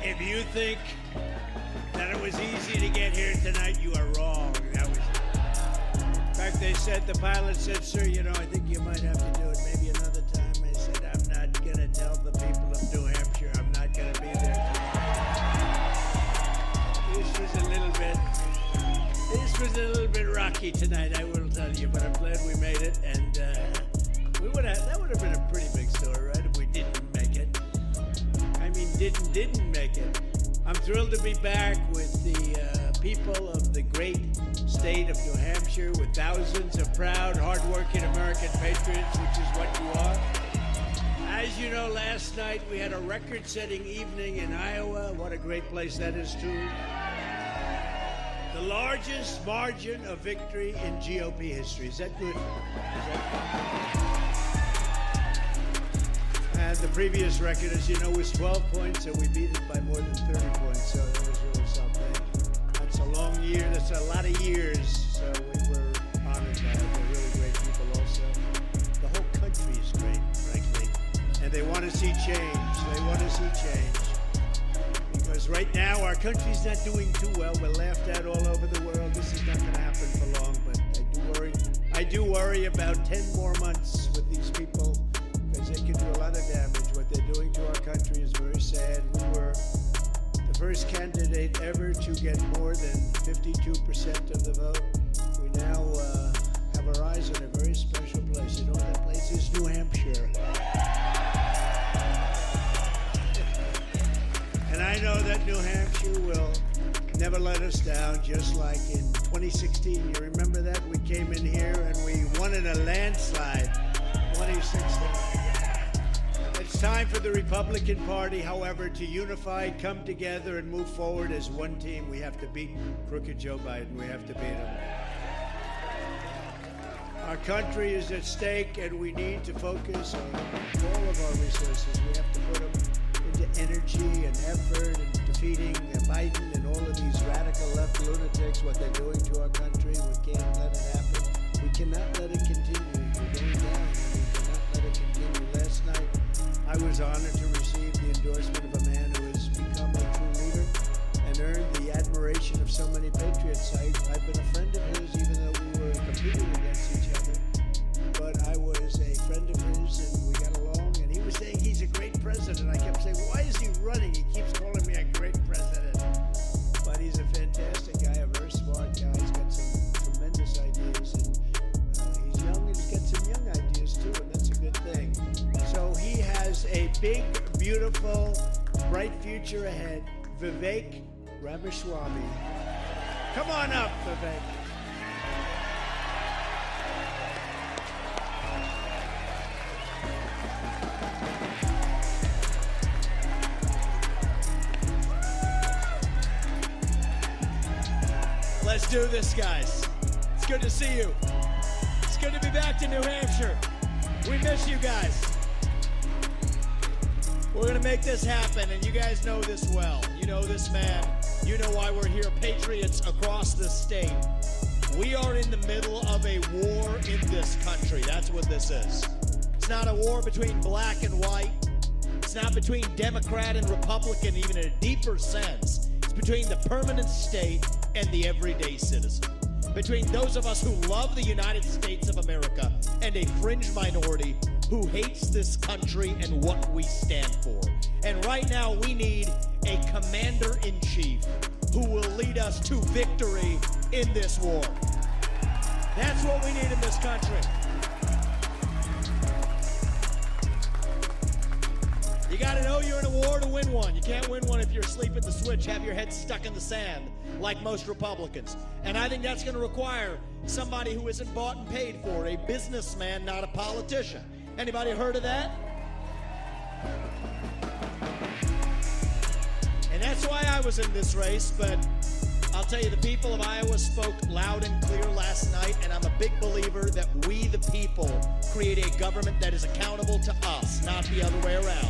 If you think that it was easy to get here tonight, you are wrong. That was, in fact, they said, the pilot said, sir, you know, I think you might have to do it maybe another time. I said, I'm not going to tell the people of New Hampshire I'm not going to be there tonight. This was a little bit rocky tonight, I will tell you, but I'm glad we made it, and that would have been a pretty big story, right, if we didn't make it. I mean, didn't make it. I'm thrilled to be back with the people of the great state of New Hampshire, with thousands of proud, hardworking American patriots, which is what you are. As you know, last night we had a record-setting evening in Iowa. What a great place that is, too. The largest margin of victory in GOP history. Is that good? And the previous record, as you know, was 12 points, and we beat it by more than 30 points, so that was really something. That's a long year. That's a lot of years, so we were honored by it. They're really great people also. The whole country is great, frankly, and they want to see change. They want to see change. Because right now, our country's not doing too well. We're laughed at all over the world. This is not going to happen for long, but I do worry about 10 more months with these people, because they can do a lot of damage. What they're doing to our country is very sad. We were the first candidate ever to get more than 52% of the vote. We now have our eyes on a very special place. You know what that place is? New Hampshire. And I know that New Hampshire will never let us down, just like in 2016. You remember that? We came in here and we won in a landslide. 2016. It's time for the Republican Party, however, to unify, come together, and move forward as one team. We have to beat crooked Joe Biden. We have to beat him. Our country is at stake, and we need to focus on all of our resources. We have to put them into energy and effort and defeating Biden and all of these radical left lunatics, what they're doing to our country. We can't let it happen. We cannot let it continue. We're going down, and we cannot let it continue. Last night, I was honored to receive the endorsement of a man who has become a true leader and earned the admiration of so many patriots. I've been a friend of his, even though we were competing against each other. But I was a friend of his, and we got along, and he was saying he's a great president. I kept saying, why is he running? He keeps calling me a great president. But he's a fantastic guy, a very smart guy. He's got some tremendous ideas, and he's young, and he's got some young ideas, too, and that's a good thing. So he has a big, beautiful, bright future ahead. Vivek Ramaswamy. Come on up, Vivek. Let's do this, guys. It's good to see you. It's good to be back to New Hampshire. We miss you guys. We're going to make this happen, and you guys know this well. You know this man. You know why we're here, patriots across the state. We are in the middle of a war in this country. That's what this is. It's not a war between black and white. It's not between Democrat and Republican, even in a deeper sense. It's between the permanent state and the everyday citizen. Between those of us who love the United States of America and a fringe minority who hates this country and what we stand for. And right now we need a commander-in-chief who will lead us to victory in this war. That's what we need in this country. You gotta know you're in a war to win one. You can't win one if you're asleep at the switch, have your head stuck in the sand, like most Republicans. And I think that's gonna require somebody who isn't bought and paid for, a businessman, not a politician. Anybody heard of that? And that's why I was in this race, but I'll tell you, the people of Iowa spoke loud and clear last night, and I'm a big believer that we, the people, create a government that is accountable to us, not the other way around.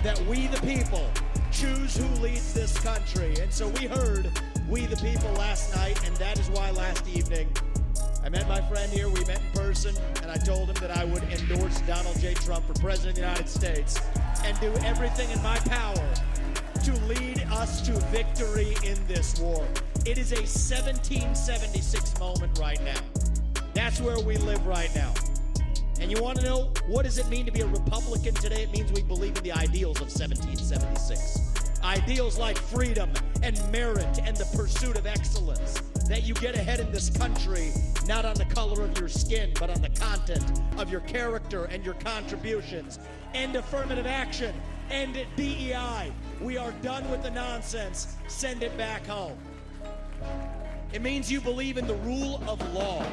That we, the people, choose who leads this country. And so we heard we, the people, last night, and that is why last evening I met my friend here, we met in person, and I told him that I would endorse Donald J. Trump for President of the United States and do everything in my power to lead us to victory in this war. It is a 1776 moment right now. That's where we live right now. And you want to know, what does it mean to be a Republican today? It means we believe in the ideals of 1776. Ideals like freedom and merit and the pursuit of excellence. That you get ahead in this country, not on the color of your skin, but on the content of your character and your contributions. And affirmative action and DEI. We are done with the nonsense. Send it back home. It means you believe in the rule of law.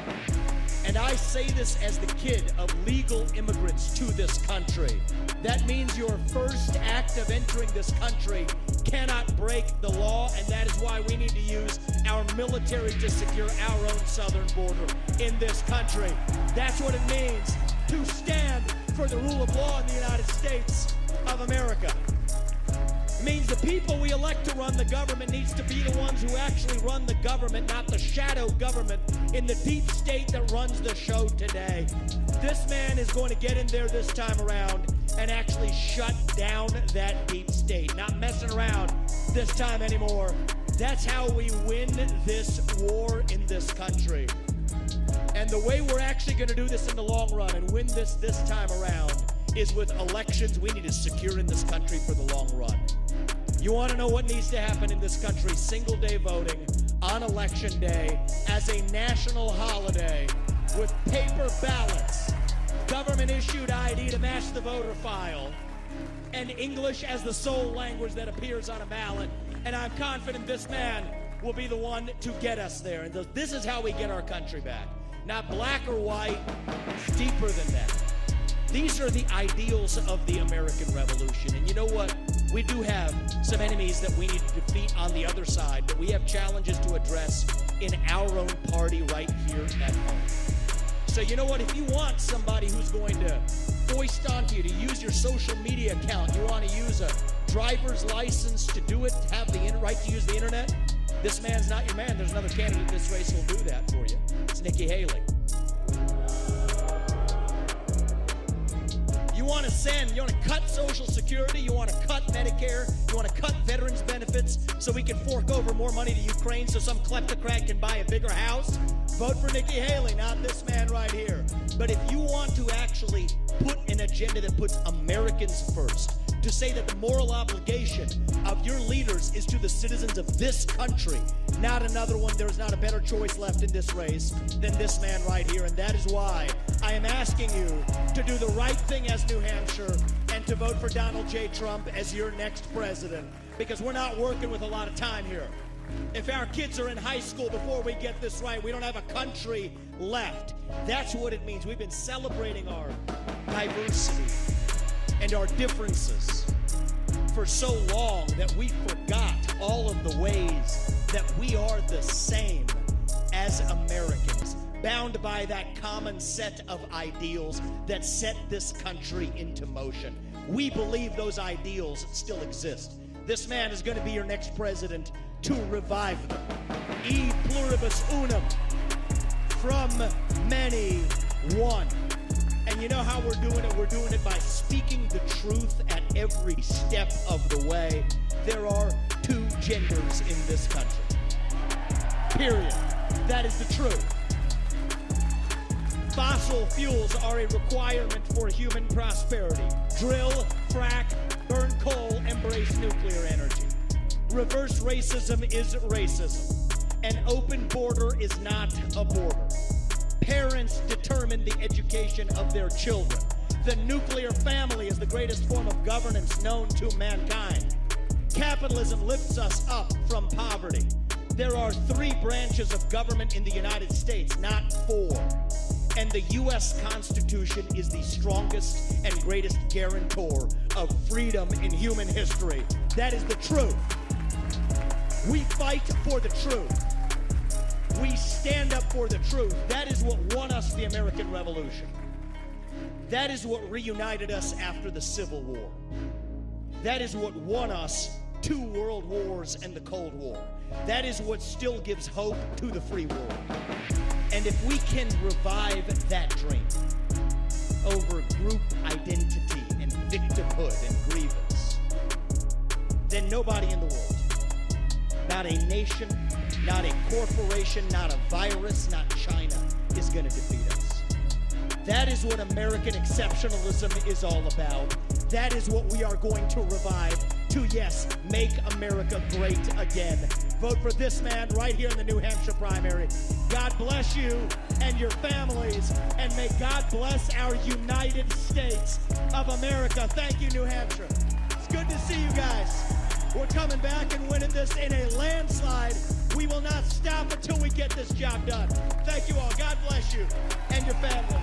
And I say this as the kid of legal immigrants to this country. That means your first act of entering this country cannot break the law, and that is why we need to use our military to secure our own southern border in this country. That's what it means to stand for the rule of law in the United States of America. It means the people we elect to run the government needs to be the ones who actually run the government, not the shadow government in the deep state that runs the show today. This man is going to get in there this time around and actually shut down that deep state. Not messing around this time anymore. That's how we win this war in this country. And the way we're actually going to do this in the long run and win this time around is with elections we need to secure in this country for the long run. You want to know what needs to happen in this country? Single day voting on election day as a national holiday with paper ballots, government issued ID to match the voter file, and English as the sole language that appears on a ballot. And I'm confident this man will be the one to get us there. And this is how we get our country back. Not black or white, it's deeper than that. These are the ideals of the American Revolution. And you know what? We do have some enemies that we need to defeat on the other side, but we have challenges to address in our own party right here at home. So you know what? If you want somebody who's going to foist onto you to use your social media account, you want to use a driver's license to do it, to have the right to use the internet, this man's not your man. There's another candidate in this race who'll do that for you. It's Nikki Haley. You want to cut Social Security, you want to cut Medicare, you want to cut veterans benefits so we can fork over more money to Ukraine so some kleptocrat can buy a bigger house? Vote for Nikki Haley, not this man right here. But if you want to actually put an agenda that puts Americans first, to say that the moral obligation of your leaders is to the citizens of this country, not another one, there's not a better choice left in this race than this man right here. And that is why I am asking you to do the right thing as New Hampshire and to vote for Donald J. Trump as your next president, because we're not working with a lot of time here. If our kids are in high school before we get this right, we don't have a country left. That's what it means. We've been celebrating our diversity and our differences for so long that we forgot all of the ways that we are the same as Americans, bound by that common set of ideals that set this country into motion. We believe those ideals still exist. This man is going to be your next president to revive them. E pluribus unum, from many, one. And you know how we're doing it? We're doing it by speaking the truth at every step of the way. There are two genders in this country. Period. That is the truth. Fossil fuels are a requirement for human prosperity. Drill, frack, burn coal, embrace nuclear energy. Reverse racism is racism. An open border is not a border. Parents determine the education of their children. The nuclear family is the greatest form of governance known to mankind. Capitalism lifts us up from poverty. There are 3 branches of government in the United States, not 4. And the U.S. Constitution is the strongest and greatest guarantor of freedom in human history. That is the truth. We fight for the truth. We stand up for the truth. That is what won us the American Revolution. That is what reunited us after the Civil War. That is what won us 2 world wars and the Cold War. That is what still gives hope to the free world. And if we can revive that dream over group identity and victimhood and grievance, then nobody in the world, not a nation, not a corporation, not a virus, not China, is going to defeat us. That is what American exceptionalism is all about. That is what we are going to revive to, yes, make America great again. Vote for this man right here in the New Hampshire primary. God bless you and your families, and may God bless our United States of America. Thank you, New Hampshire. It's good to see you guys. We're coming back and winning this in a landslide. We will not stop until we get this job done. Thank you all. God bless you and your family.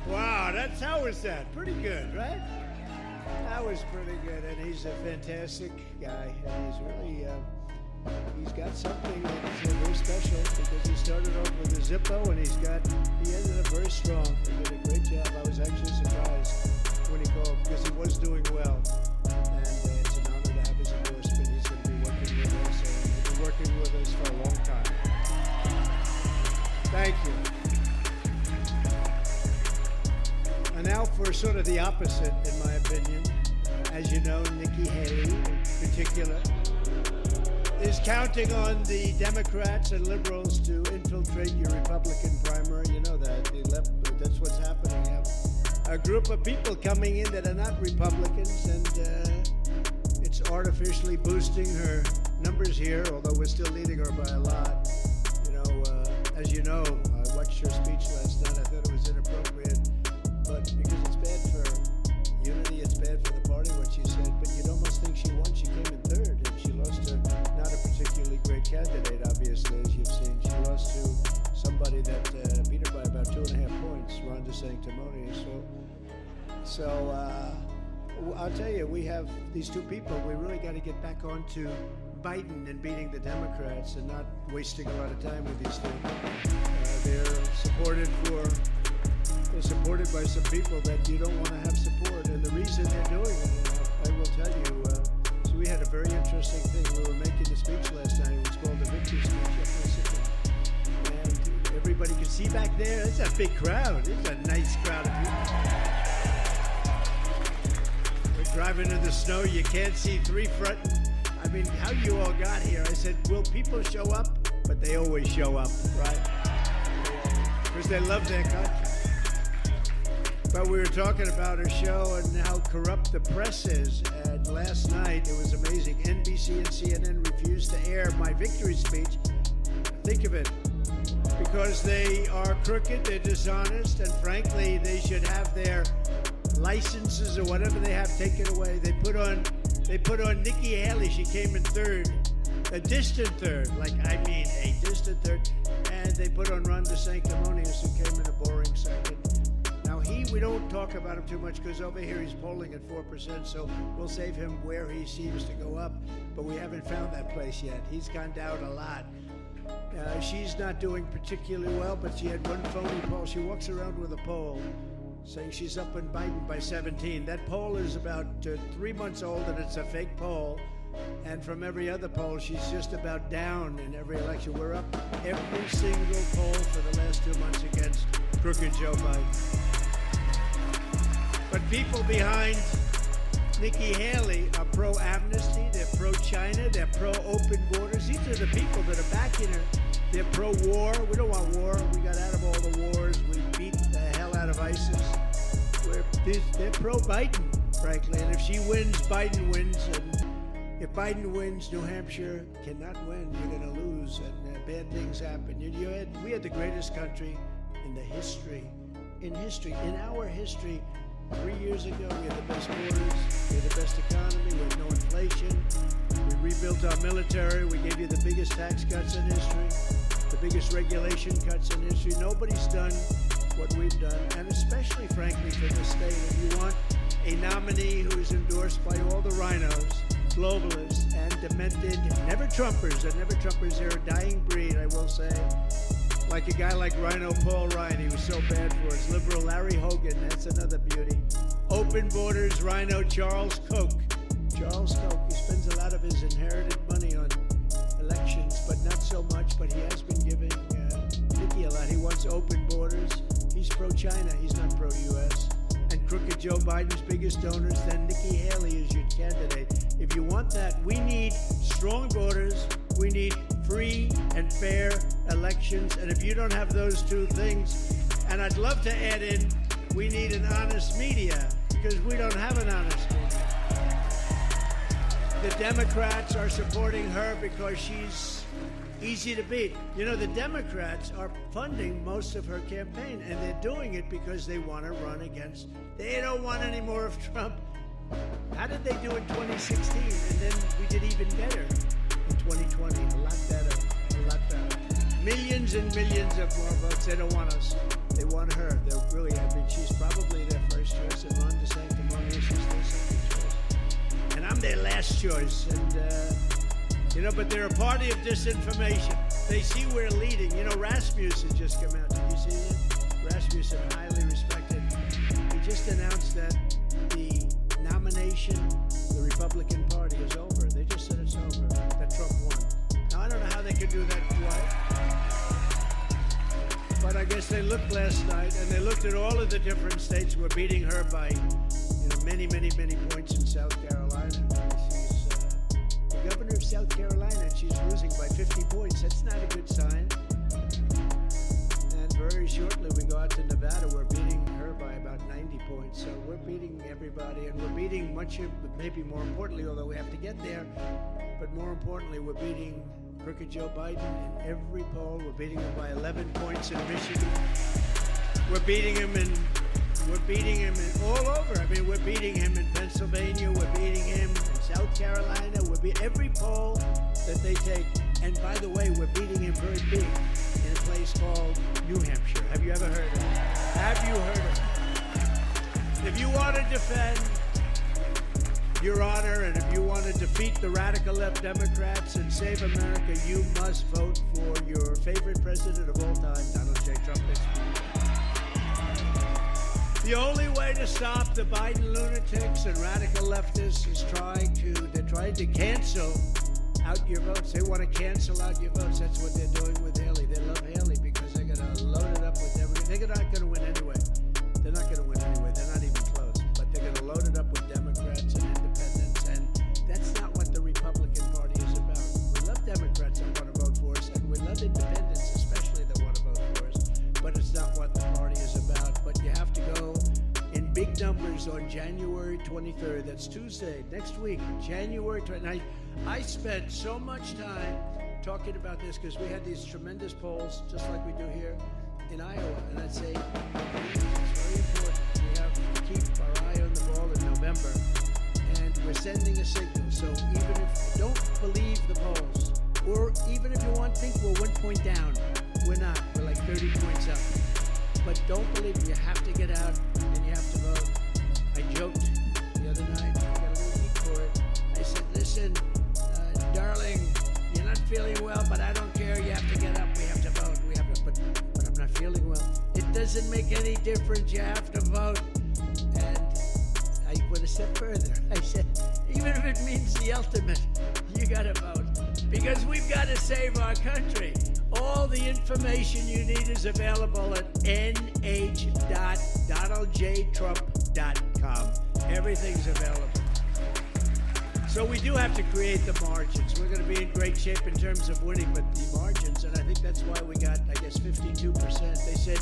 Wow, how was that? Pretty good, right? That was pretty good, and he's a fantastic guy, and he's really, he's got something that's very special because he started off with a Zippo, and he ended up very strong. He did a great job. I was actually surprised when he called because he was doing well, and it's an honor to have his endorsement. He's going to be working with us, and he'll be working with us for a long time. Thank you. And now for sort of the opposite, in my opinion. As you know, Nikki Haley, in particular, is counting on the Democrats and liberals to infiltrate your Republican primary. You know that. That's what's happening. You have a group of people coming in that are not Republicans, and it's artificially boosting her numbers here, although we're still leading her by a lot. As you know, I watched her speech last night. I thought it was inappropriate. But because it's bad for unity, it's bad for the party, what she said. But you'd almost think she won. She came in third, and she lost to not a particularly great candidate, obviously, as you've seen. She lost to somebody that beat her by about 2.5 points, Ron DeSanctimonious. So I'll tell you, we have these two people. We really got to get back on to Biden and beating the Democrats and not wasting a lot of time with these things. They're supported by some people that you don't want to have support, and the reason they're doing it, I will tell you. So we had a very interesting thing. We were making the speech last night. It was called the victory speech. And everybody could see back there. It's a big crowd. It's a nice crowd of people. We're driving in the snow. You can't see three front. I mean, how you all got here? I said, will people show up? But they always show up, right? Because they love their country. But we were talking about her show and how corrupt the press is. And last night, it was amazing. NBC and CNN refused to air my victory speech. Think of it. Because they are crooked, they're dishonest, and frankly, they should have their licenses or whatever they have taken away. They put on Nikki Haley. She came in third. A distant third. A distant third. And they put on Ron DeSanctimonious, who came in a boring second. Now we don't talk about him too much because over here he's polling at 4%, so we'll save him where he seems to go up, but we haven't found that place yet. He's gone down a lot. She's not doing particularly well, but she had one phony poll. She walks around with a poll saying she's up in Biden by 17. That poll is about 3 months old, and it's a fake poll. And from every other poll, she's just about down in every election. We're up every single poll for the last 2 months against crooked Joe Biden. But people behind Nikki Haley are pro-amnesty, they're pro-China, they're pro-open borders. These are the people that are backing her. They're pro-war. We don't want war. We got out of all the wars. We beat the hell out of ISIS. They're pro-Biden, frankly. And if she wins, Biden wins. And if Biden wins, New Hampshire cannot win. You're going to lose, and bad things happen. We had the greatest country in our history. 3 years ago, we had the best borders, we had the best economy, we had no inflation, we rebuilt our military, we gave you the biggest tax cuts in history, the biggest regulation cuts in history. Nobody's done what we've done, and especially, frankly, for the state. If you want a nominee who is endorsed by all the rhinos, globalists, and demented never-Trumpers, they're a dying breed, I will say. Like a guy like Rhino Paul Ryan, he was so bad for us. Liberal Larry Hogan, that's another beauty. Open borders, Rhino Charles Koch. Charles Koch, he spends a lot of his inherited money on elections, but not so much, but he has been giving Nikki a lot. He wants open borders. He's pro-China, he's not pro-U.S. And crooked Joe Biden's biggest donors, then Nikki Haley is your candidate. If you want that, we need strong borders, we need free and fair elections, and if you don't have those two things, and I'd love to add in, we need an honest media, because we don't have an honest media. The Democrats are supporting her because she's easy to beat. You know, the Democrats are funding most of her campaign, and they're doing it because they want to run against, they don't want any more of Trump. How did they do in 2016? And then we did even better in 2020, a lot better, a lot better. Millions and millions of more votes. They don't want us. They want her. They're really, I mean, she's probably their first choice, and Ron DeSantis, she's their second choice. And I'm their last choice. And, you know, but they're a party of disinformation. They see we're leading. You know, Rasmussen just came out. Did you see that? Rasmussen, highly respected. He just announced that the nomination, the Republican Party is over. They just said it's over, that Trump won. Now, I don't know how they could do that twice. But I guess they looked last night, and they looked at all of the different states. We're beating her by, you know, many, many, many points in South Carolina. She's the governor of South Carolina, and she's losing by 50 points. That's not a good sign. And very shortly, we go out to Nevada. We're beating her by about 90 points. So we're beating everybody, and we're beating much of, maybe more importantly, although we have to get there, but more importantly, we're beating crooked Joe Biden in every poll. We're beating him by 11 points in Michigan. We're beating him in all over. I mean, we're beating him in Pennsylvania. We're beating him in South Carolina. Every poll that they take. And by the way, we're beating him very big in a place called New Hampshire. Have you ever heard of it? Have you heard of it? If you want to defend your honor, and if you want to defeat the radical left Democrats and save America, you must vote for your favorite president of all time, Donald J. Trump. The only way to stop the Biden lunatics and radical leftists is they're trying to cancel out your votes. They want to cancel out your votes. That's what they're doing with Haley. They love Haley because they're going to load it up with everything. They're not going to win anyway. They're not going to win anyway. They're not even close. But they're going to load it up with Democrats and independents. And that's not what the Republican Party is about. We love Democrats that want to vote for us, and we love independents, especially that want to vote for us. But it's not what the party is about. But you have to go in big numbers on January 23rd. That's Tuesday, next week, January 29th. I spent so much time talking about this because we had these tremendous polls, just like we do here in Iowa. And I'd say it's very important. We have to keep our eye on the ball in November. And we're sending a signal. So even if you don't believe the polls, or even if you think we're 1 point down, we're not. We're like 30 points up. But don't believe it. You have to get out and you have to vote. I joked the other night. I got a little heat for it. I said, listen, darling, you're not feeling well, but I don't care. You have to get up. We have to vote. We have to. But I'm not feeling well. It doesn't make any difference. You have to vote. And I went a step further. I said, even if it means the ultimate, you got to vote. Because we've got to save our country. All the information you need is available at nh.donaldjtrump.com. Everything's available. So we do have to create the margins. We're going to be in great shape in terms of winning, but the margins, and I think that's why we got, I guess, 52%. They said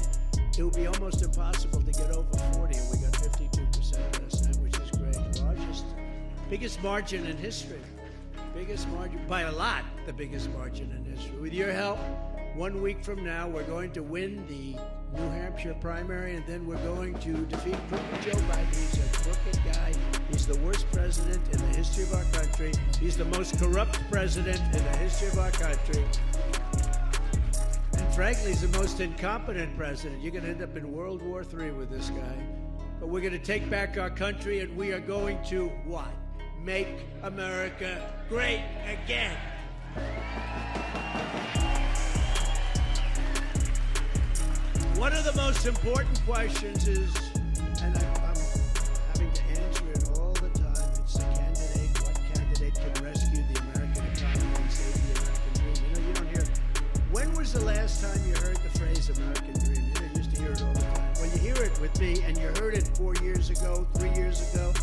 it would be almost impossible to get over 40, and we got 52% last night, which is great. Biggest margin in history. Biggest margin, by a lot, the biggest margin in history. With your help, 1 week from now, we're going to win the New Hampshire primary, and then we're going to defeat crooked Joe Biden. He's a crooked guy. He's the worst president in the history of our country. He's the most corrupt president in the history of our country. And frankly, he's the most incompetent president. You're going to end up in World War III with this guy. But we're going to take back our country, and we are going to what? Make America great again. One of the most important questions is, and I'm having to answer it all the time, it's the candidate. What candidate can rescue the American economy and save the American dream? You know, you don't hear it. When was the last time you heard the phrase American dream? You know, you used to hear it all the time. Well, you hear it with me, and you heard it 4 years ago, 3 years ago,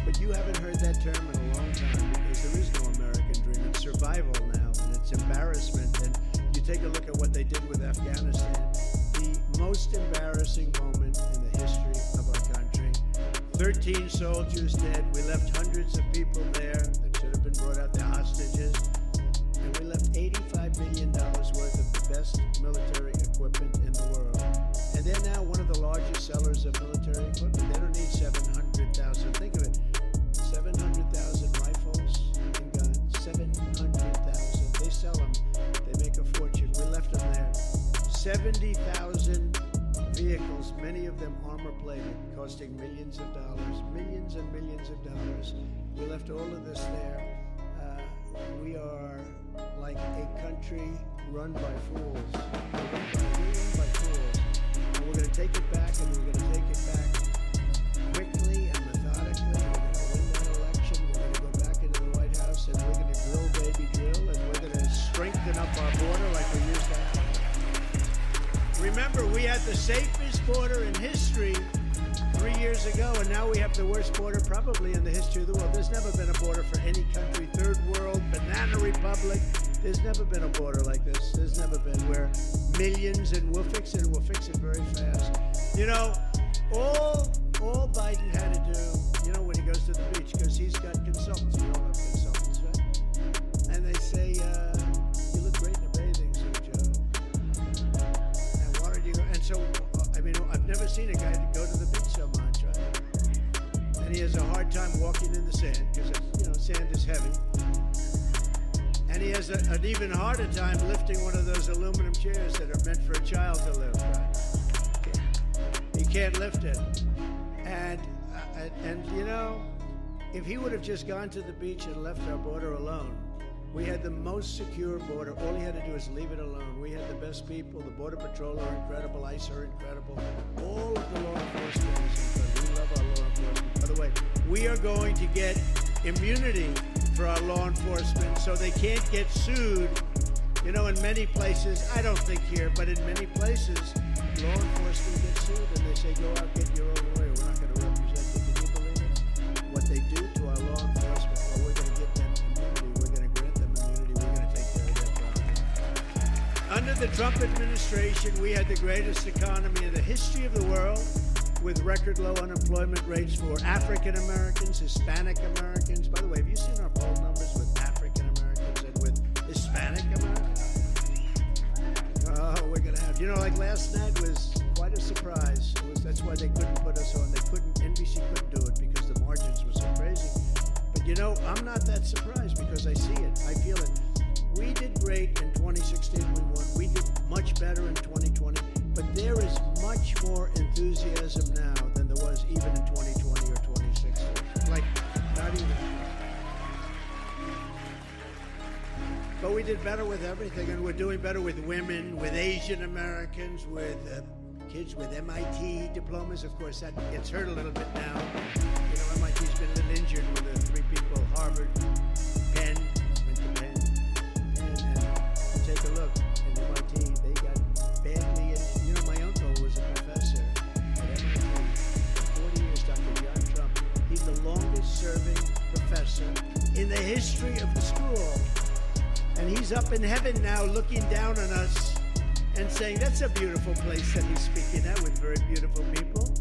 but you haven't heard that term in a long time because there is no American dream. It's survival now, and it's embarrassment. And you take a look at what they did with Afghanistan, the most embarrassing moment in the history of our country. 13 soldiers dead. We left hundreds of people there that should have been brought out, their hostages. And we left $85 million worth of the best military equipment in the world. And they're now one of the largest sellers of military equipment. They don't need 700,000. Think of it. 700,000 rifles and guns. 700,000. They sell them. They make a fortune. We left them there. 70,000 vehicles, many of them armor-plated, costing millions of dollars. Millions and millions of dollars. We left all of this there. We are like a country run by fools. We're run by fools. And we're going to take it back, and we're going to take it back quickly and methodically. We're going to win that election. We're going to go back into the White House, and we're going to drill, baby, drill, and we're going to strengthen up our border like we used to have. Remember, we had the safest border in history 3 years ago, and now we have the worst border probably in the history of the world. There's never been a border for any country, third world, banana republic. There's never been a border like this. There's never been, where millions, and we'll fix it very fast. You know, all Biden had to do, you know, when he goes to the beach, because he's got consultants. We all have consultants, right? And they say, you look great in a bathing suit, Joe. And why don't you go? And so, I mean, I've never seen a guy go to the beach so much, right? And he has a hard time walking in the sand because, you know, sand is heavy. And he has an even harder time lifting one of those aluminum chairs that are meant for a child to lift, right? He can't lift it. And you know, if he would have just gone to the beach and left our border alone, we had the most secure border. All he had to do is leave it alone. We had the best people. The Border Patrol are incredible. ICE are incredible. All of the law enforcement is incredible. We love our law enforcement. By the way, we are going to get immunity for our law enforcement so they can't get sued. You know, in many places, I don't think here, but in many places, law enforcement gets sued and they say, go out, get your own lawyer. We're not going to represent you. Can you believe it? What they do to our law enforcement, well, we're going to give them immunity. We're going to grant them immunity. We're going to take care of their problem. Under the Trump administration, we had the greatest economy in the history of the world, with record low unemployment rates for African Americans, Hispanic Americans. By the way, have you seen our poll numbers with African Americans and with Hispanic Americans? Oh, we're going to have, you know, like last night was quite a surprise. That's why they couldn't put us on. NBC couldn't do it because the margins were so crazy. But you know, I'm not that surprised because I see it. I feel it. We did great in 2016. We won. We did much better in 2020. But there is much more enthusiasm now than there was even in 2020 or 2016. Like, not even. But we did better with everything, and we're doing better with women, with Asian Americans, with kids with MIT diplomas. Of course, that gets hurt a little bit now. You know, MIT's been a little injured with the 3 people, Harvard, Penn, went to Penn, and take a look at MIT. They got badly injured. You know, my uncle was a professor at MIT for 40 years, Dr. John Trump. He's the longest-serving professor in the history of the school. And he's up in heaven now looking down on us and saying, that's a beautiful place that he's speaking at with very beautiful people.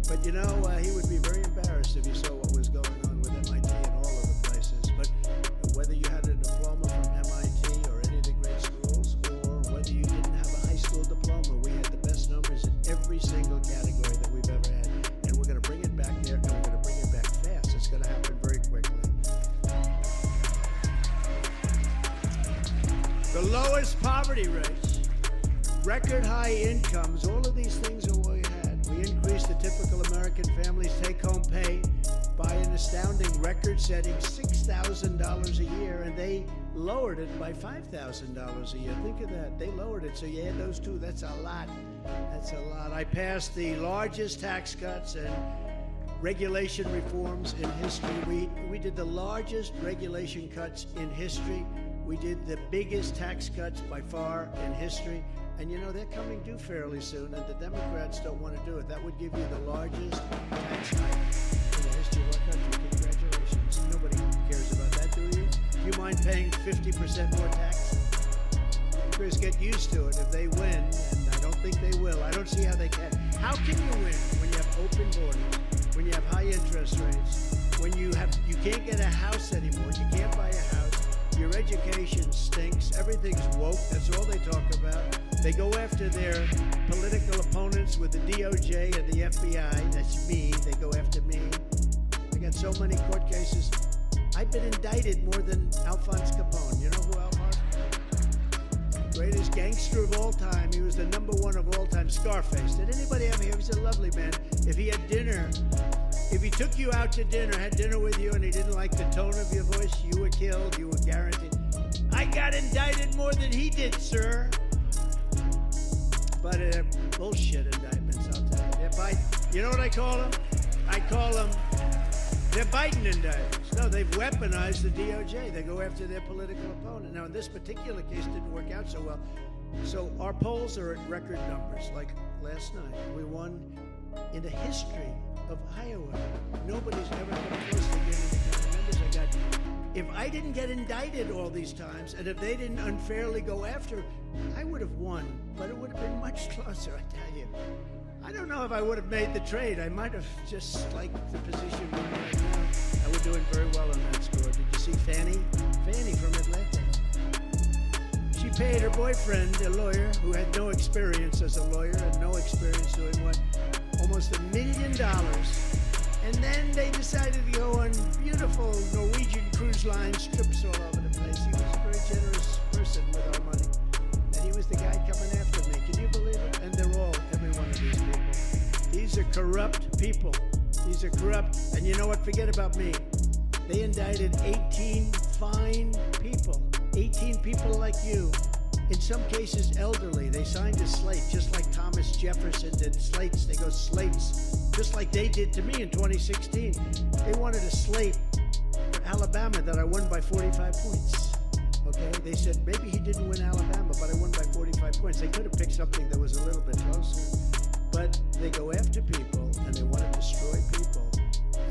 But you know, he would be very embarrassed if he saw what was going on with MIT and all of the places. But whether you had a diploma from MIT or any of the great schools, or whether you didn't have a high school diploma, we had the best numbers in every single category that we've ever had. And we're going to bring it back there, and we're going to bring it back fast. It's going to happen very quickly. The lowest poverty rates, record high incomes, all of these things are what we had. We increased the typical American family's take-home pay by an astounding record-setting $6,000 a year, and they lowered it by $5,000 a year. Think of that. They lowered it. So you add those two, that's a lot. That's a lot. I passed the largest tax cuts and regulation reforms in history. We did the largest regulation cuts in history. We did the biggest tax cuts by far in history. And you know, they're coming due fairly soon, and the Democrats don't want to do it. That would give you the largest tax hike in the history of our country. Congratulations. Nobody cares about that, do you? Do you mind paying 50% more tax? Congress get used to it if they win, and I don't think they will. I don't see how they can. How can you win when you have open borders, when you have high interest rates, when you can't get a house anymore, you can't buy a house, your education stinks, everything's woke, that's all they talk about. They go after their political opponents with the DOJ and the FBI, that's me, they go after me. I got so many court cases. I've been indicted more than Alphonse Capone. You know who Alphonse? Greatest gangster of all time. He was the #1 of all time. Scarface. Did anybody ever hear? He was a lovely man. If he had dinner, if he took you out to dinner, had dinner with you, and he didn't like the tone of your voice, you were killed. You were guaranteed. I got indicted more than he did, sir. But bullshit indictments, I'll tell you. You know what I call them? I call them, they're Biden indictments. No, they've weaponized the DOJ. They go after their political opponent. Now, in this particular case, it didn't work out so well. So our polls are at record numbers. Like last night, we won in the history of Iowa. Nobody's ever come close to getting the kind of numbers I got. If I didn't get indicted all these times, and if they didn't unfairly go after, I would have won. But it would have been much closer, I tell you. I don't know if I would have made the trade. I might have just liked the position we're in right now. And we're doing very well on that score. Did you see Fannie? Fannie from Atlanta. She paid her boyfriend, a lawyer, who had no experience as a lawyer and no experience doing what? Almost $1 million. And then they decided to go on beautiful Norwegian cruise line trips all over the place. He was a very generous person with our money. And he was the guy coming after me. Can you believe it? And they're all, every one of these people. These are corrupt people. These are corrupt. And you know what? Forget about me. They indicted 18 fine people. 18 people like you. In some cases, elderly. They signed a slate, just like Thomas Jefferson did slates. They go slates, just like they did to me in 2016. They wanted a slate for Alabama that I won by 45 points. Okay? They said, maybe he didn't win Alabama, but I won by 45 points. They could have picked something that was a little bit closer. But they go after people, and they want to destroy people,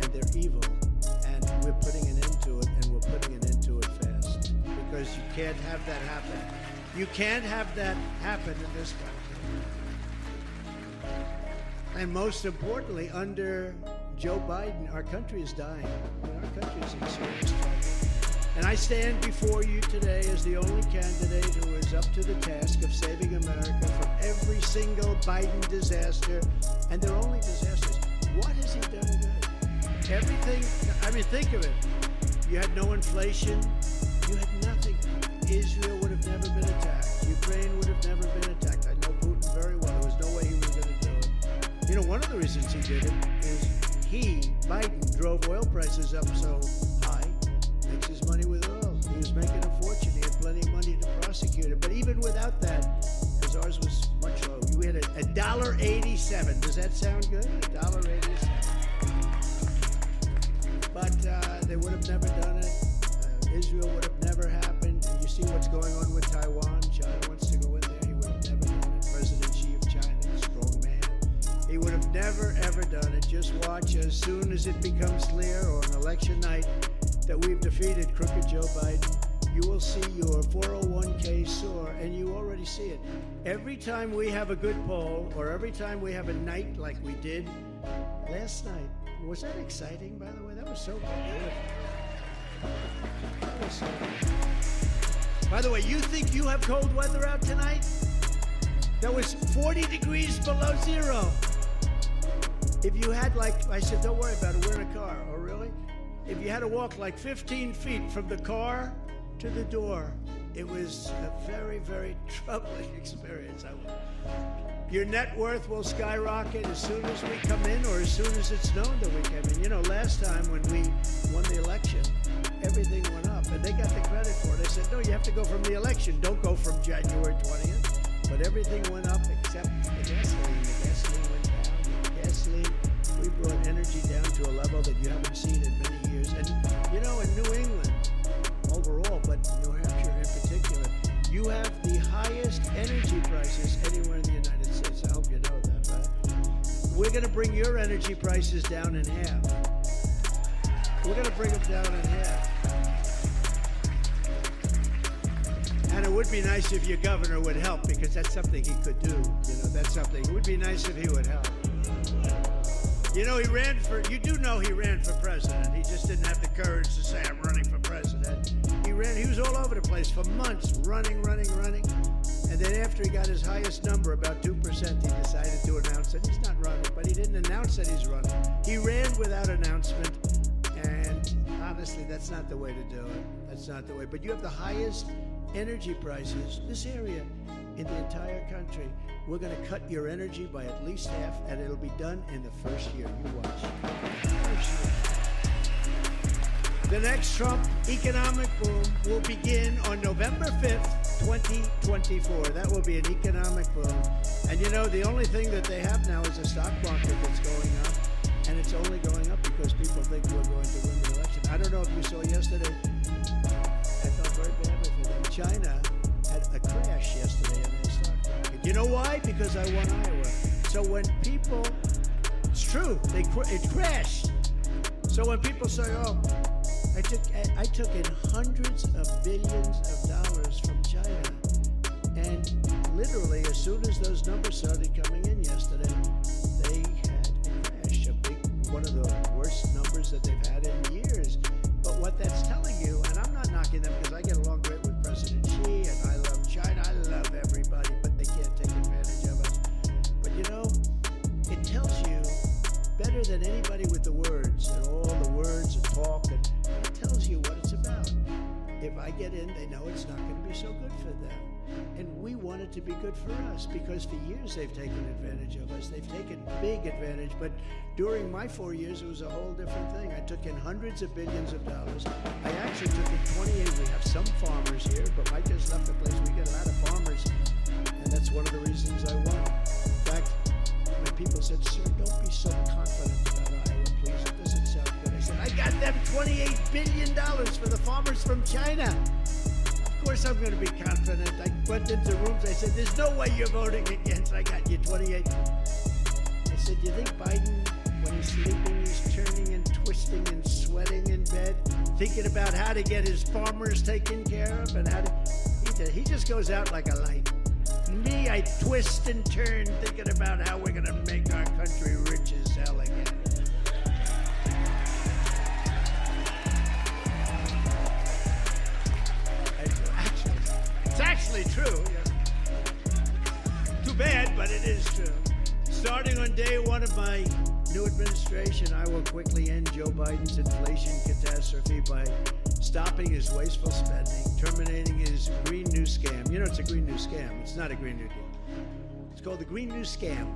and they're evil. And we're putting an end to it, and we're putting an end to it fast. Because you can't have that happen. You can't have that happen in this country. And most importantly, under Joe Biden, our country is dying. Our country is in serious trouble. And I stand before you today as the only candidate who is up to the task of saving America from every single Biden disaster. And they're only disasters. What has he done good? Everything, I mean, think of it. You had no inflation. You had nothing. Israel would have never been attacked. Ukraine would have never been attacked. I know Putin very well. There was no way he was going to do it. You know, one of the reasons he did it is Biden, drove oil prices up so high, makes his money with oil. He was making a fortune. He had plenty of money to prosecute it. But even without that, because ours was much lower, we had $1.87. Does that sound good? $1.87. But they would have never done it. Israel would have never happened. You see what's going on with Taiwan. China wants to go in there. He would have never done it. President Xi of China, strong man. He would have never, ever done it. Just watch as soon as it becomes clear, or on election night, that we've defeated crooked Joe Biden. You will see your 401k soar, and you already see it. Every time we have a good poll, or every time we have a night like we did last night. Was that exciting, by the way? That was so good. By the way, you think you have cold weather out tonight? That was 40 degrees below zero. If you had, like, I said, don't worry about it, we're in a car. Oh, really? If you had to walk like 15 feet from the car to the door, it was a very, very troubling experience. Your net worth will skyrocket as soon as we come in, or as soon as it's known that we came in. You know, last time when we won the election, everything went up. up, and they got the credit for it. I said, no, you have to go from the election. Don't go from January 20th. But everything went up except the gasoline. The gasoline went down. The gasoline, we brought energy down to a level that you haven't seen in many years. And, you know, in New England overall, but New Hampshire in particular, you have the highest energy prices anywhere in the United States. I hope you know that, right? We're going to bring your energy prices down in half. We're going to bring them down in half. And it would be nice if your governor would help, because that's something he could do. You know, that's something. It would be nice if he would help. You know, he ran for president. He just didn't have the courage to say, I'm running for president. He was all over the place for months, running. And then after he got his highest number, about 2%, he decided to announce that he's not running. But he didn't announce that he's running. He ran without announcement. And honestly, that's not the way to do it. That's not the way. But you have the highest energy prices, this area, in the entire country. We're going to cut your energy by at least half, and it'll be done in the first year. You watch. First year. The next Trump economic boom will begin on November 5th, 2024. That will be an economic boom. And you know, the only thing that they have now is a stock market that's going up. And it's only going up because people think we're going to win the election. I don't know if you saw yesterday. I felt very badly for them. China had a crash yesterday in their stock market. You know why? Because I won Iowa. So when people, it's true, it crashed. So when people say, oh, I took in hundreds of billions of dollars from China. And literally, as soon as those numbers started coming in yesterday, they had a crash, one of the worst numbers that they've had in years. But what that's telling you, and I'm not knocking them because I get along great with President Xi, and I love China, I love everybody, but they can't take advantage of us. But you know, it tells you better than anybody with the words, and all the words and talk, and it tells you what it's about. If I get in, they know it's not going to be so good for them. And we want it to be good for us, because for years they've taken advantage of us. They've taken big advantage, but during my 4 years, it was a whole different thing. I took in hundreds of billions of dollars. I actually took in 28. We have some farmers here, but I just left the place. We get a lot of farmers, and that's one of the reasons I won. In fact, my people said, sir, don't be so confident about Iowa, please. It doesn't sound good. I said, I got them $28 billion for the farmers from China. Of course I'm going to be confident. I went into rooms. I said, there's no way you're voting against. I got you 28. I said, you think Biden, when he's sleeping, he's turning and twisting and sweating in bed, thinking about how to get his farmers taken care of and how to... He just goes out like a light. Me, I twist and turn thinking about how we're going to make our country rich as hell again. It's actually true. Too bad, but it is true. Starting on day one of my new administration, I will quickly end Joe Biden's inflation catastrophe by stopping his wasteful spending, terminating his Green New Scam. You know, it's a Green New Scam. It's not a Green New Deal. It's called the Green New Scam.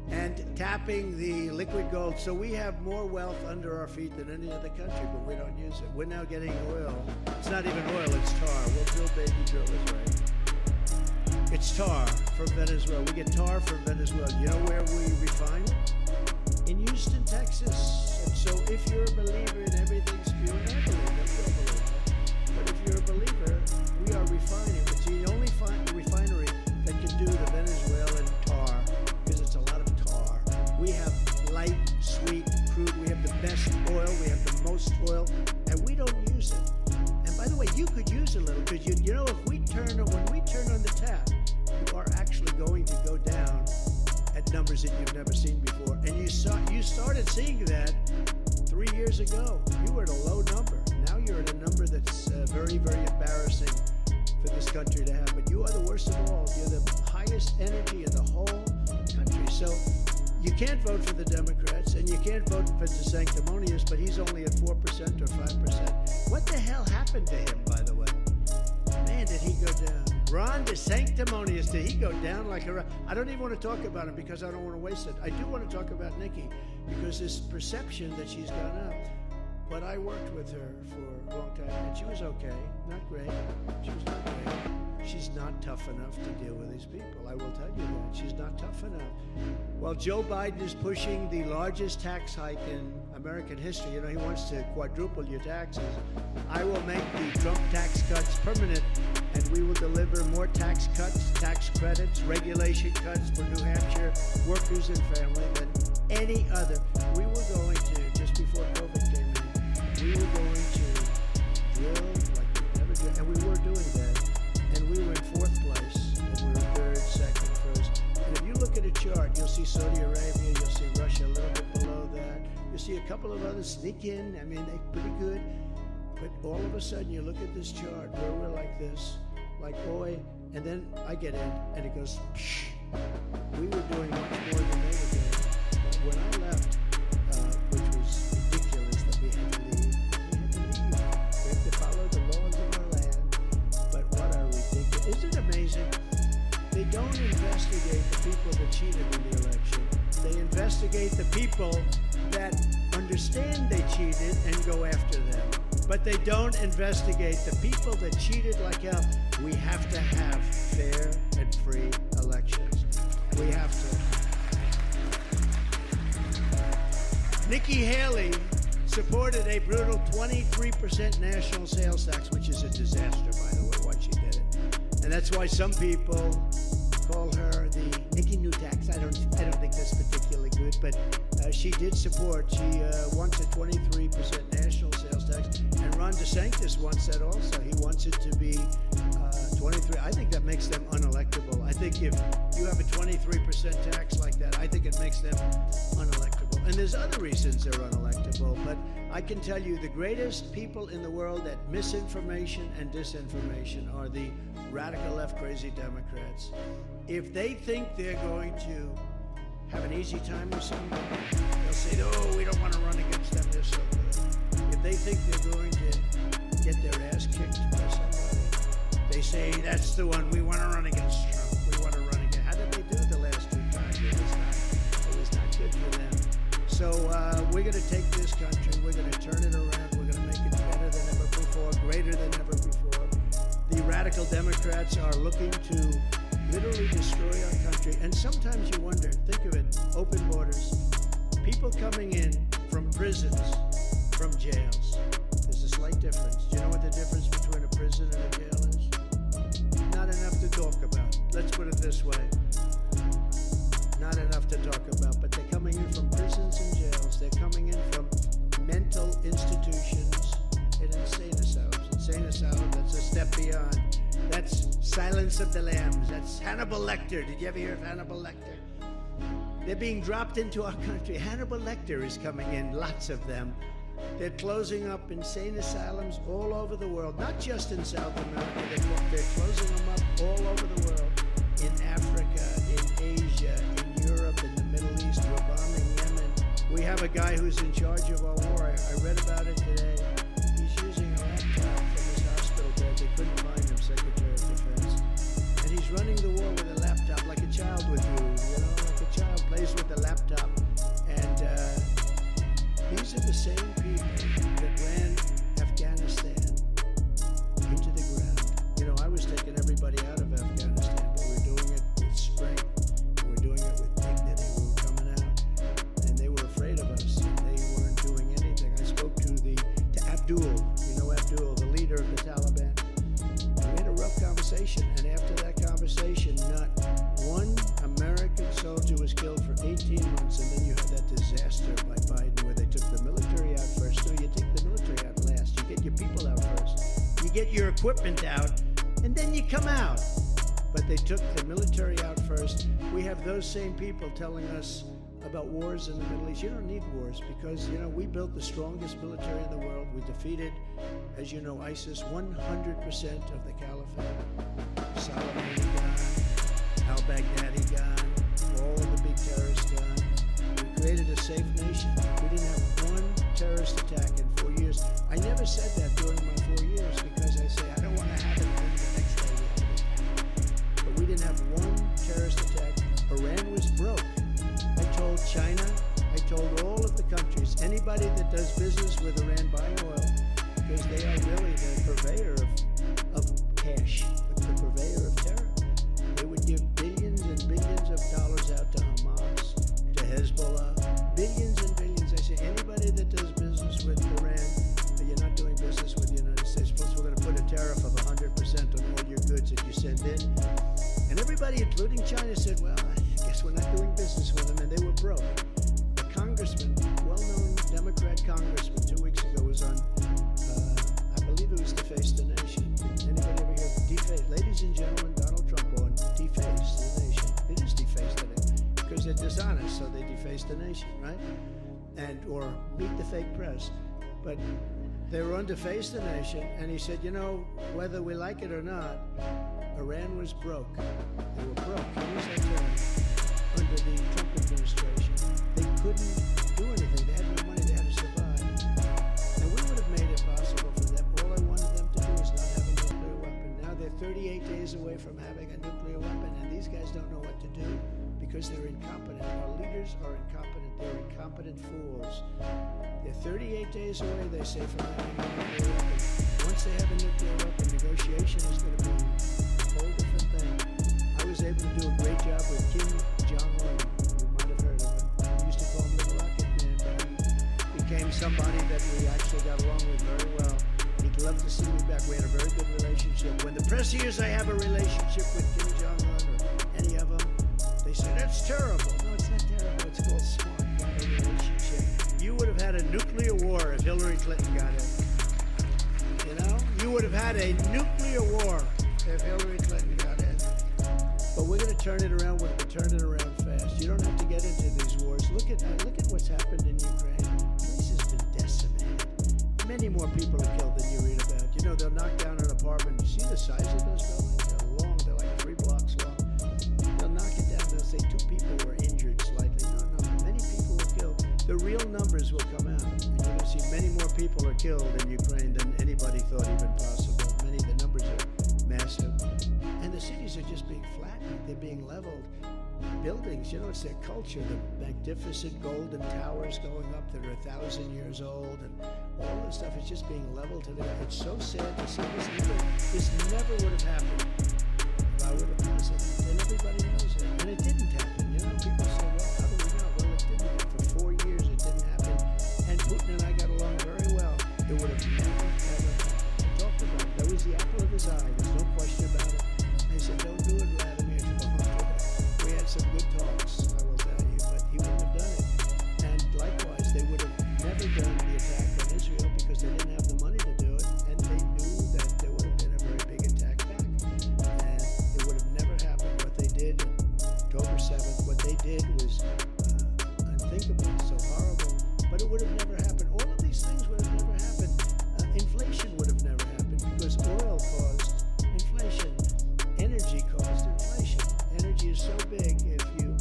And tapping the liquid gold. So we have more wealth under our feet than any other country, but we don't use it. We're now getting oil. It's not even oil, it's tar. We'll drill baby drillers, right? It's tar from Venezuela. We get tar from Venezuela. You know where we refine it? In Houston, Texas. And so if you're a believer in everything's pure, and I believe it, you're a believer. But if you're a believer, we are refining. It's the only refinery that can do the Venezuelan tar, because it's a lot of tar. We have light, sweet crude. We have the best oil. We have the most oil, and we don't use it. And by the way, you could use a little, because you know, if when we turn on the tap, you are actually going to go down at numbers that you've never seen before. And you started seeing that 3 years ago. You were at a low number. Now you're at a number that's very, very embarrassing for this country to have. But you are the worst of all. You're the highest energy in the whole country. So you can't vote for the Democrats, and you can't vote for DeSanctimonious, but he's only at 4% or 5%. What the hell happened to him, by the way? Man, did he go down? Ron DeSanctimonious, did he go down like a rock? I don't even want to talk about him because I don't want to waste it. I do want to talk about Nikki, because this perception that she's gone up. But I worked with her for a long time, and she was okay. Not great. She was not great. She's not tough enough to deal with these people. I will tell you that. She's not tough enough. Well, Joe Biden is pushing the largest tax hike in American history. You know, he wants to quadruple your taxes. I will make the Trump tax cuts permanent, and we will deliver more tax cuts, tax credits, regulation cuts for New Hampshire workers and family than any other. We were going to, just before COVID came in, we were going to drill like we never did, and we were doing that. And we were in fourth place, and we were third, second, first. And if you look at a chart, you'll see Saudi Arabia, you'll see Russia a little bit below that. You'll see a couple of others sneak in. I mean, they're pretty good. But all of a sudden, you look at this chart where we're like this, like, boy, and then I get in, and it goes, psh. We were doing much more than they were doing. But when I left, which was ridiculous that we had to leave, we had to follow the laws of our land. But what a ridiculous, isn't it amazing? They don't investigate the people that cheated in the election. They investigate the people that understand they cheated and go after them. But they don't investigate the people that cheated like hell. We have to have fair and free elections. We have to. Nikki Haley supported a brutal 23% national sales tax, which is a disaster, by the way, once she did it. And that's why some people call her the Nikki New Tax. I don't think that's particularly good, but she did support. She wants a 23% national sales tax, and Ron DeSantis wants that also. He wants it to be 23. I think that makes them unelectable. I think if you have a 23% tax like that, I think it makes them unelectable. And there's other reasons they're unelectable, but I can tell you the greatest people in the world at misinformation and disinformation are the radical left crazy Democrats. If they think they're going to have an easy time with somebody, they'll say, oh, we don't want to run against them, they're so good. If they think they're going to get their ass kicked by somebody, they say, that's the one, we want to run against Trump, we want to run against. How did they do the last two times? It was not good for them. So we're going to take this country, we're going to turn it around, we're going to make it better than ever before, greater than ever before. The radical Democrats are looking to literally destroy our country. And sometimes you wonder, think of it, open borders, people coming in from prisons, from jails. There's a slight difference. Do you know what the difference between a prison and a jail is? Not enough to talk about. Let's put it this way. Not enough to talk about, but they're coming in from prisons and jails. They're coming in from mental institutions and insane asylums. Insane asylum, that's a step beyond. That's Silence of the Lambs. That's Hannibal Lecter. Did you ever hear of Hannibal Lecter? They're being dropped into our country. Hannibal Lecter is coming in, lots of them. They're closing up insane asylums all over the world, not just in South America. They're closing them up all over the world. In Africa, in Asia, in Europe, in the Middle East. We're bombing Yemen. We have a guy who's in charge of our war. I read about it today. He's using a laptop from his hospital bed. They couldn't find him, Secretary of Defense. And he's running the war with a laptop, like a child would do. You know, like a child plays with a laptop. And these are the same people that ran Afghanistan into the ground. You know, I was taking everybody out of Afghanistan, but we're doing it with strength. We're doing it with dignity. We were coming out, and they were afraid of us. They weren't doing anything. I spoke to Abdul. You know Abdul, the leader of the Taliban. We had a rough conversation, and after that conversation, not one American soldier was killed for 18 months, and then you had that disaster by Biden where they took the military out first. No, you take the military out last. You get your people out first. You get your equipment out, and then you come out. But they took the military out first. We have those same people telling us about wars in the Middle East. You don't need wars because, you know, we built the strongest military in the world. We defeated, as you know, ISIS, 100% of the caliphate. Soleimani gone, al-Baghdadi gone, all of the big terrorists gone. We created a safe nation. We didn't have one terrorist attack in 4 years. I never said that during my 4 years because I say I don't want to have it when the next day we have an attack. But we didn't have one terrorist attack. Iran was broke. I told China, I told all of the countries, anybody that does business with Iran, buy documents that you send in. And everybody, including China, said, well, I guess we're not doing business with them, and they were broke. A congressman, well-known Democrat congressman, 2 weeks ago was on, I believe it was Deface the Nation. Anybody ever hear of Deface? Ladies and gentlemen, Donald Trump on Deface the Nation. It is Deface the Nation, because they're dishonest, so they deface the nation, right? And or meet the fake press. But they were on Deface the Nation, and he said, you know, whether we like it or not, Iran was broke. They were broke. He used that term under the Trump administration. They couldn't do anything. They had no money. They had to survive. And we would have made it possible for them. All I wanted them to do is not have a nuclear weapon. Now they're 38 days away from having a nuclear weapon, and these guys don't know what to do because they're incompetent. Our leaders are incompetent. They're incompetent fools. They're 38 days away, they say, from having a nuclear weapon. Once they have a nuclear weapon, negotiation is going to be a whole different thing. I was able to do a great job with Kim Jong-un. You might have heard of him. We used to call him Little Rocket Man, but he became somebody that we actually got along with very well. He'd love to see me back. We had a very good relationship. When the press hears I have a relationship with Kim Jong-un or any of them, they say, that's terrible. No, it's not terrible. It's called smart. Got a relationship. You would have had a nuclear war if Hillary Clinton got in. You know? You would have had a nuclear war if Hillary Clinton got in. But we're going to turn it around. We're going to turn it around fast. You don't have to get into these wars. Look at what's happened in Ukraine. The place has been decimated. Many more people are killed than you read about. You know, they'll knock down an apartment. You see the size of those buildings? They're long. They're like 3 blocks long. They'll knock it down. They'll say 2 people were injured slightly. No. Many people were killed. The real numbers will come out. And you're going to see many more people are killed in Ukraine than anybody thought even possible. The numbers are massive. And the cities are just being flattened. They're being leveled. Buildings, you know, it's their culture. The magnificent golden towers going up that are 1,000 years old, and all this stuff is just being leveled to the ground. It's so sad to see this never would have happened if I would have been president. And everybody knows it. And it didn't happen. You know, people say, well, how do we know? Well, it didn't happen. For 4 years, it didn't happen. And Putin and I got along very well. It would have never, ever happened. I talked about it. That was the apple of his eye. There's no question about it. I said, don't do it, Vladimir. We had some good talks, I will tell you, but he wouldn't have done it. And likewise, they would have never done the attack on Israel because they didn't have the money to do it, and they knew that there would have been a very big attack back. And it would have never happened. What they did on October 7th, what they did was unthinkable, so horrible, but it would have never happened. All of these things would have never happened. Inflation would have never happened because oil caused inflation. Energy caused inflation. Energy is so big. If you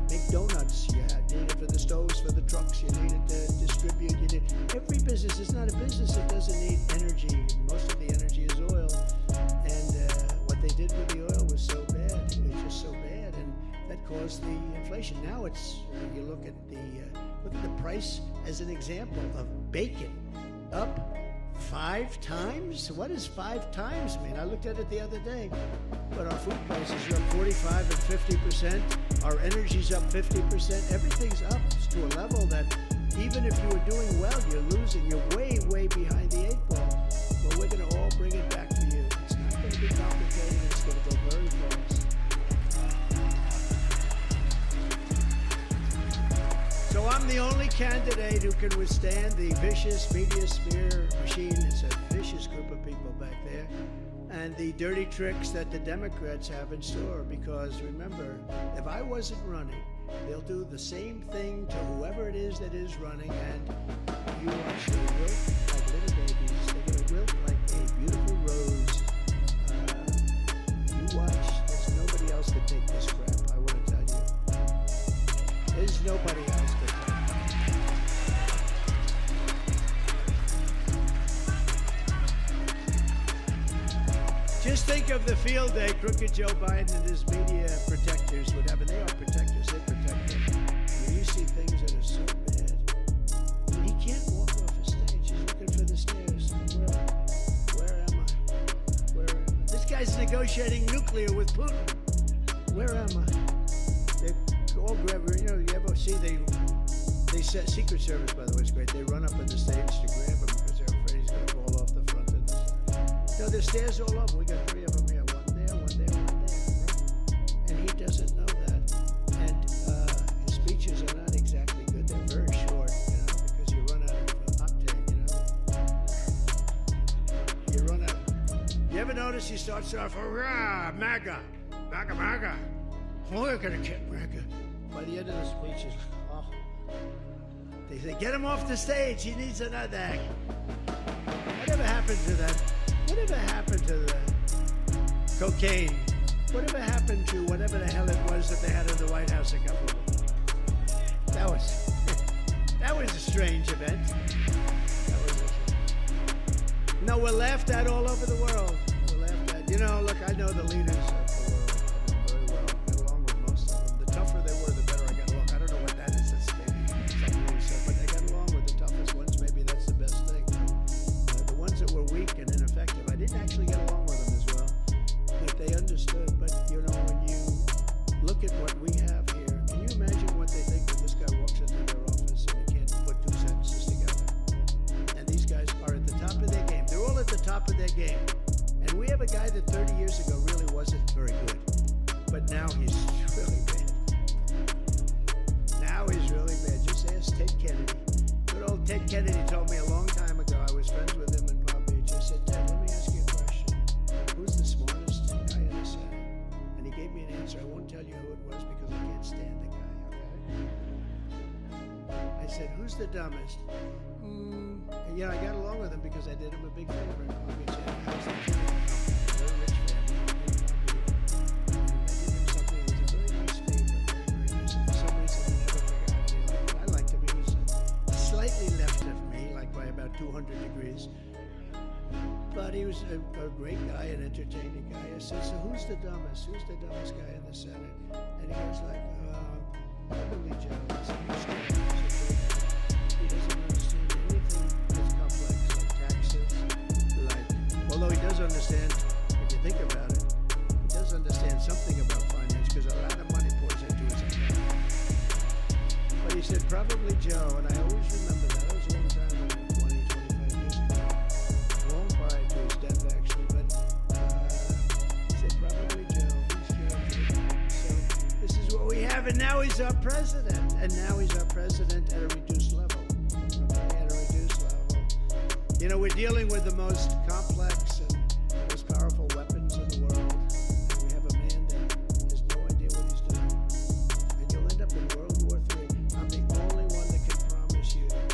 make donuts, you need it for the stoves, for the trucks, you need it to distribute. You need every business. It's not a business that doesn't need energy. Most of the energy is oil. And what they did with the oil was so bad. It was just so bad, and that caused the inflation. Now it's you look at the price as an example of bacon up 5 times? What does 5 times mean? I looked at it the other day. But our food prices are up 45 and 50%. Our energy's up 50%. Everything's up to a level that even if you were doing well, you're losing. You're way, way behind the 8 ball. Well, we're going to all bring it back for you. It's not going to be complicated. It's going to go very fast. So I'm the only candidate who can withstand the vicious media smear machine. It's a vicious group of people back there. And the dirty tricks that the Democrats have in store. Because remember, if I wasn't running, they'll do the same thing to whoever it is that is running. And you watch, they wilt like little babies. They're going to wilt like a beautiful rose. You watch. There's nobody else to take this crap, I want to tell you. There's nobody else to take. Just think of the field day crooked Joe Biden and his media protectors would have. And they are protectors. They protect him. I mean, you see things that are so bad. I mean, he can't walk off a stage. He's looking for the stairs. Where am I? Where am I? This guy's negotiating nuclear with Putin. Where am I? They all grab, you know, you ever see they set Secret Service, by the way, is great. They run up on the stage to grab him because they're afraid he's going to fall off the front of the stage. No, there's stairs all over. We got 3 of them here. One he doesn't know that. And his speeches are not exactly good. They're very short, because you run out of octane, You run out. You ever notice he starts off, hurrah, MAGA, MAGA, MAGA. We're going to get MAGA. By the end of the speeches, they say, get him off the stage. He needs another. Whatever happened to that? Whatever happened to the cocaine? Whatever happened to whatever the hell it was that they had in the White House a couple of them? That was a strange event. No, we're laughed at all over the world. We're laughed at. Look, I know the leaders of the world very well. I get along with most of them. The tougher they were, the better I got along. I don't know what that is. That's maybe something we said, but I got along with the toughest ones. Maybe that's the best thing. The ones that were weak and ineffective, I didn't actually get along with them as well. But they understood. But when you look at what we have here, can you imagine what they think when this guy walks into their office and he can't put two sentences together? And these guys are at the top of their game. They're all at the top of their game. And we have a guy that 30 years ago really wasn't very good. But now he's really bad. Now he's really bad. Just ask Ted Kennedy. Good old Ted Kennedy told me a long time ago, I was friends with him in Palm Beach. I said, Ted, let me ask you a question. Who's the smartest guy in the Senate? And he gave me an answer. I won't tell you who it was because I can't stand the guy, okay? I said, who's the dumbest? And, I got along with him because I did him a big favor in Palm Beach. Very rich family in Palm Beach. And I did him something that was a very nice favor, very, very nice. And for some reason, he never forgot it. I liked him. He was slightly left of me, like by about 200 degrees. But he was a great guy, an entertaining guy. I said, so who's the dumbest? Who's the dumbest guy in the Senate? And he was like, probably Joe. I said, he's stupid. He doesn't understand anything that's complex, like taxes, although he does understand, if you think about it, he does understand something about finance because a lot of money pours into his account. But he said, probably Joe, and I always remember that. That was a long time ago, 20, 25 years ago. Long prior to his death, actually. But he said, probably Joe. Who's Joe? So this is what we have, and now he's our president. And now he's our president at a reduced level. Okay, at a reduced level. We're dealing with the most complex and most powerful weapons in the world. And we have a man that has no idea what he's doing. And you'll end up in World War III. I'm the only one that can promise you that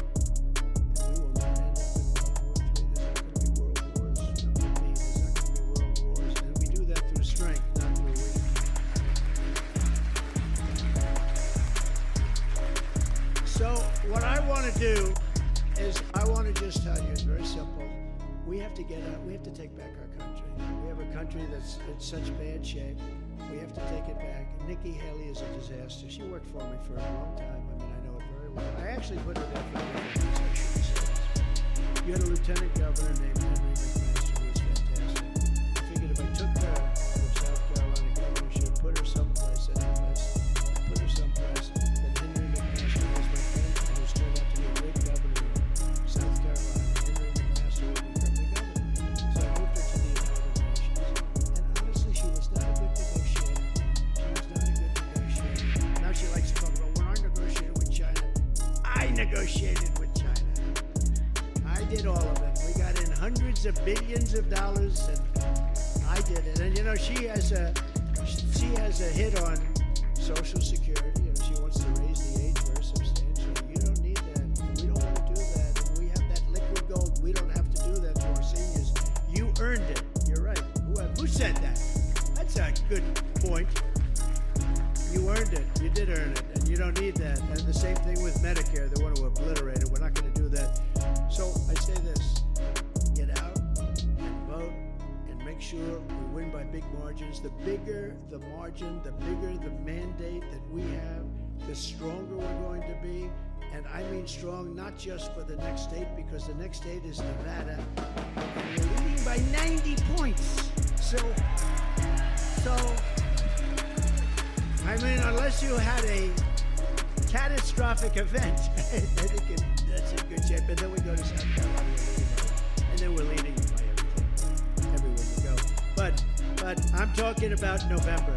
we will not end up in World War III. There's not going to be world wars. Not with me. There's not going to be world wars. And we do that through strength, not through weakness. So what I want to do is I want to just tell you, it's very simple. We have to get out. We have to take back our country. We have a country that's in such bad shape. We have to take it back. Nikki Haley is a disaster. She worked for me for a long time. I know it very well. I actually put her there for different reasons. I shouldn't say this. You had a lieutenant governor named Henry McMaster who was fantastic. I figured if I took her out of South Carolina governorship, put her someplace, put her someplace, then Henry McMaster was my friend and who's turned out to be a great governor in South Carolina. Henry McMaster would become the governor. So I moved her to the United Nations. And honestly, she was not a good negotiator. Now she likes to talk about when I negotiated with China. I negotiated with China. I did all of it. We got in hundreds of billions of dollars, and I did it. And she has a hit on Social Security. She wants to raise the age very substantially. You don't need that. We don't want to do that. And we have that liquid gold. We don't have to do that to our seniors. You earned it. You're right. Who said that? That's a good point. You earned it. You did earn it. And you don't need that. And the same thing with Medicare. They want to obliterate it. We're not going to do that. So I say this. Get out and vote and make sure we win by big margins. The bigger the margin, the bigger the mandate that we have, the stronger we're going to be. And I mean strong, not just for the next state, because the next state is Nevada. And we're leading by 90 points. So unless you had a catastrophic event, I think that's in good shape. And then we go to South Carolina, and then we're leading by everything, everywhere we go. But I'm talking about November.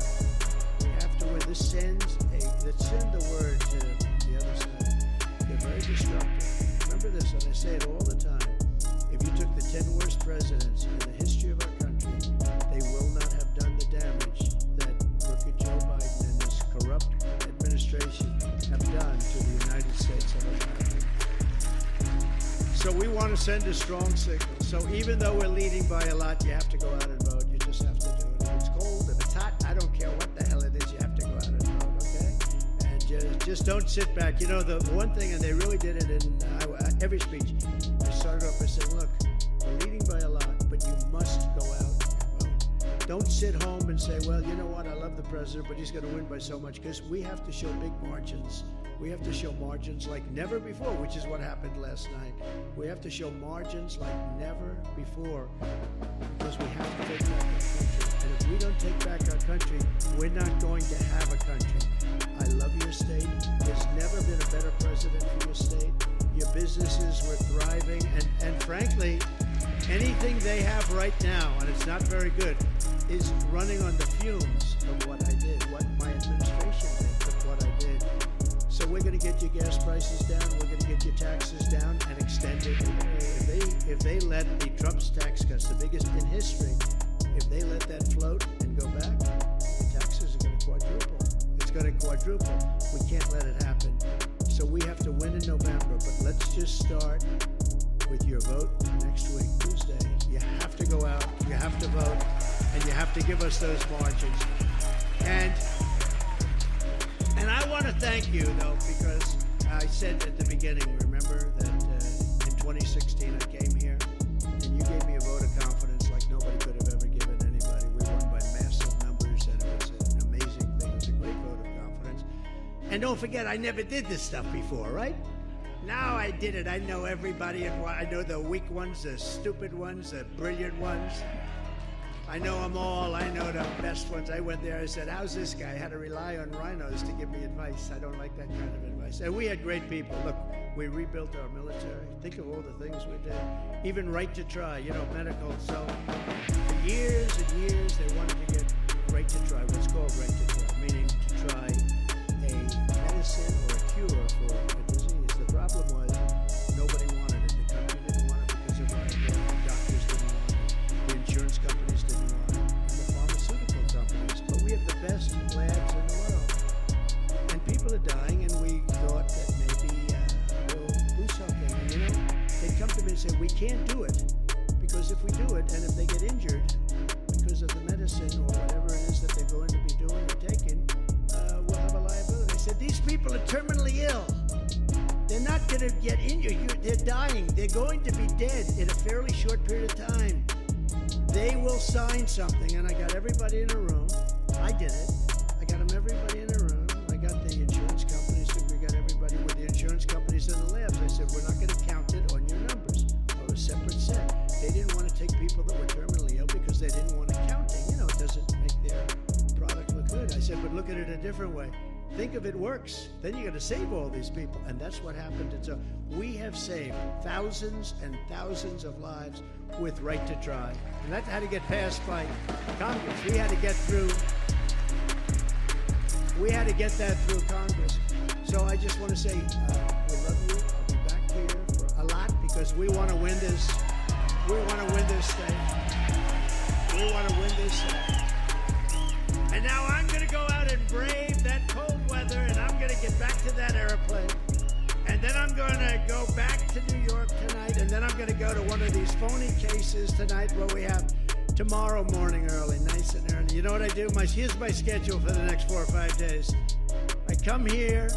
We have the way this sends the word to the other side. They're very destructive. Remember this, and I say it all the time. If you took the 10 worst presidents in the history of our country, they will not have done the damage that crooked Joe Biden and this corrupt administration have done to the United States of America. So we want to send a strong signal. So even though we're leading by a lot, you have to go out and vote. You just have to do it. If it's cold, if it's hot, I don't care what the hell it is, you have to go out and vote, okay? And just don't sit back. You know, the one thing, and they really did it in every speech, they started off by saying, look, we're leading by a lot, but you must go out and vote. Don't sit home and say, well, you know what, I love the president, but he's going to win by so much, because we have to show big margins. We have to show margins like never before, which is what happened last night. We have to show margins like never before, because we have to take back our country. And if we don't take back our country, we're not going to have a country. I love your state. There's never been a better president for your state. Your businesses were thriving, and frankly, anything they have right now, and it's not very good, is running on the fumes of what I did, what my administration did, but what I did. So we're going to get your gas prices down, we're going to get your taxes down and extend it. If they let the Trump's tax cuts, the biggest in history, if they let that float and go back, the taxes are going to quadruple. It's going to quadruple. We can't let it happen. So we have to win in November, but let's just start with your vote next week, Tuesday. You have to go out, you have to vote, and you have to give us those margins. And I want to thank you, though, because I said at the beginning, remember that in 2016 I came here, and you gave me a vote of confidence like nobody could have ever given anybody. We won by massive numbers, and it was an amazing thing. It was a great vote of confidence. And don't forget, I never did this stuff before, right? Now I did it. I know everybody, and I know the weak ones, the stupid ones, the brilliant ones. I know them all. I know the best ones. I went there. I said, how's this guy? I had to rely on rhinos to give me advice. I don't like that kind of advice. And we had great people. Look, we rebuilt our military. Think of all the things we did. Even right to try, medical. So for years and years, they wanted to get right to try, what's called right to try, meaning to try a medicine or a cure for a disease. The problem was nobody wanted it. The country didn't want it because of liability. The doctors didn't want it. The insurance companies didn't want it. And the pharmaceutical companies. But we have the best labs in the world. And people are dying, and we thought that maybe we'll do something. And they come to me and say, we can't do it. Because if we do it, and if they get injured because of the medicine or whatever it is that they're going to be doing or taking, we'll have a liability. I said, these people are terminally ill. They're not going to get injured. They're dying. They're going to be dead in a fairly short period of time. They will sign something, and I got everybody in a room. I did it. I got everybody in a room. I got the insurance companies. We got everybody with the insurance companies in the labs. I said, we're not going to count it on your numbers or a separate set. They didn't want to take people that were terminally ill because they didn't want accounting. It doesn't make their product look good. I said, but look at it a different way. Think if it works, then you got to save all these people. And that's what happened. And so we have saved thousands and thousands of lives with right to try. And that had to get passed by Congress. We had to get that through Congress. So I just want to say, we love you. I'll be back here for a lot because we want to win this. We want to win this state. We want to win this state. And now I'm going to go out and brave that cold weather, and I'm going to get back to that airplane. And then I'm going to go back to New York tonight, and then I'm going to go to one of these phony cases tonight where we have tomorrow morning early, nice and early. You know what I do? Here's my schedule for the next 4 or 5 days. I come here,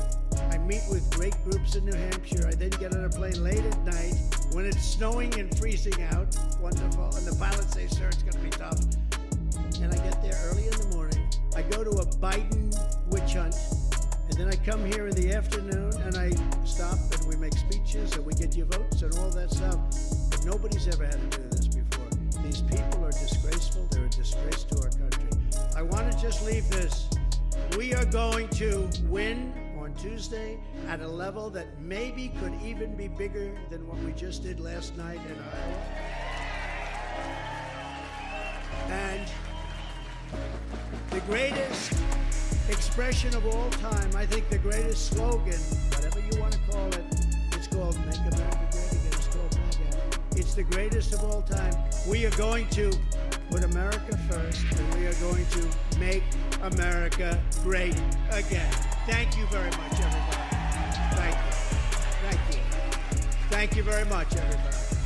I meet with great groups in New Hampshire. I then get on a plane late at night when it's snowing and freezing out. Wonderful. And the pilots say, sir, it's going to be tough. And I get there early in the morning. I go to a Biden witch hunt, and then I come here in the afternoon, and I stop, and we make speeches, and we get your votes and all that stuff. But nobody's ever had to do this before. These people are disgraceful. They're a disgrace to our country. I want to just leave this. We are going to win on Tuesday at a level that maybe could even be bigger than what we just did last night in Iowa. And the greatest expression of all time. I think the greatest slogan, whatever you want to call it, it's called Make America Great Again. It's called MAGA. It's the greatest of all time. We are going to put America first, and we are going to make America great again. Thank you very much, everybody. Thank you. Thank you. Thank you very much, everybody.